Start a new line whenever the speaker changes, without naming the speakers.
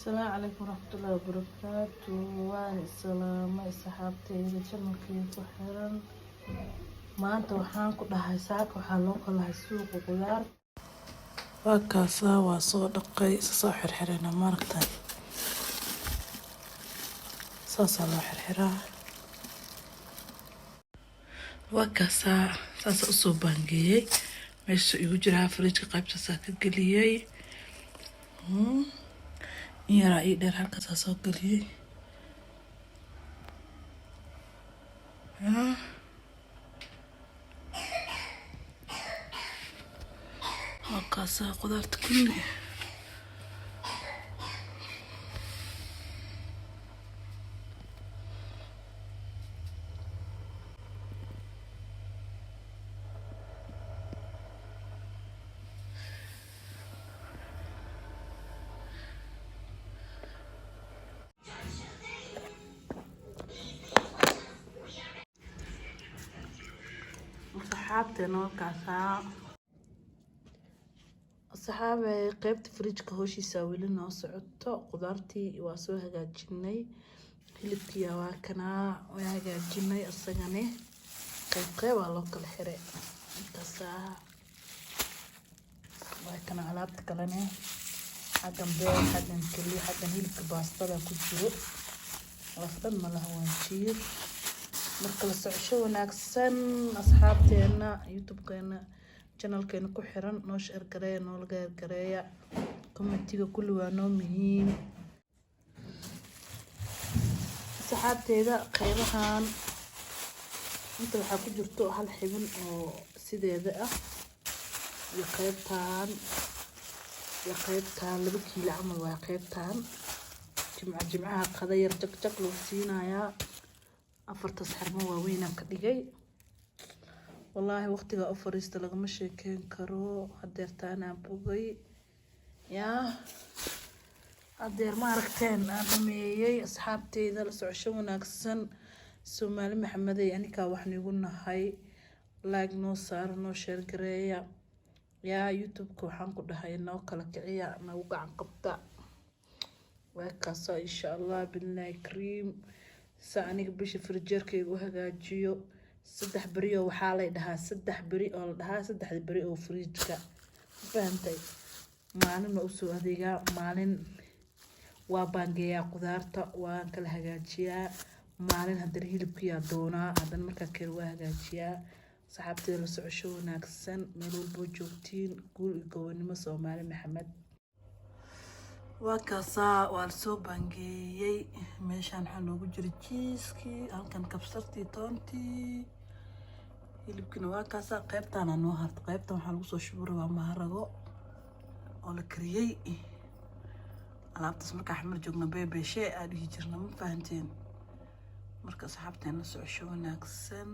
السلام عليكم ورحمة الله وبركاته. وعلى السلام صحابتي إذا جمعكم كحرا ما أنت وحان كل هاي ساعة وحالون كل هاي سوق وخيار وكاسا وصوت قي صاحر حرنا ماركتان صاصا لوحر حرا وكاسا صاصا أصوبانجي مش يوجرها فريج قيبتا ساكت قليي يا رأي دير هالك صاصا قليي وكاسا قدرت كله صحابتنا وكاسا صحابي قيبت فريجك هوشي ساويلي نو سعودتو قدارتي واسو هاجاجيني hilibkii waa kana way hagaajinay asagane qayb waa loo kala xiray intaasa waa kana alaabta kalene xagan beel xagan kali xagan hilibka baastada ku jiro laftan ma laha waan jiir marka la socosho wanaagsan asxaabteena youtube-keena channel-keena ku xiran noo share gareeya noo laga gareeya commentiga kulli waa noo muhiim saxaabteeda qaybahan inta waxa ku jirto hal xibin oo sideeda ah iyo qaybtaan 2 kiilo camal waa qaybtaan jimcaha qada yar jak loo siinayaa afarta saxarmo waaweyn ka dhigay wallahi waqtiga u fariista lagama sheekeen karo hadeertaan aan bogay yaa adeer ma aragteen aan dhameeyay asxaabteeda la socosho wanaagsan Soomaali Maxameday anika wax nigu nahay like noo saar noo share gareeya yaa youtube-ka waxaan ku dhahay noo kala kiciya nagu gacan qabta waa kaasa insha Allah billahi kareem saaniga bisha frijerkayga u hagaajiyo 3 bari oo waxa la dhahaa 3 bari oo la dhahaa 3 bari oo frijka fahamtay maalin ma u soo adeega maalin waa bangeeya qudaarta waan kala hagaajiyaa maalin hadii hilibkiya doonaa hadan marka kale waa hagaajiyaa saxaabteeda la socosho wanaagsan meel walbo joogtiin guul iyo go'aanimo Soomaali Maxamed waa kaasa waa soo bangeeyay meeshan waxa loogu jiro cheese-ki halkan kabsartii toontii hilibkina waa kaasa qaybtaan noo harto qaybtan waxa lagu soo shuburaa maharago oo la kariyay alaabtas marka xamar joogna beebeshe aad dhihi jirna ma fahanteen marka saxaabteena socosho wanaagsan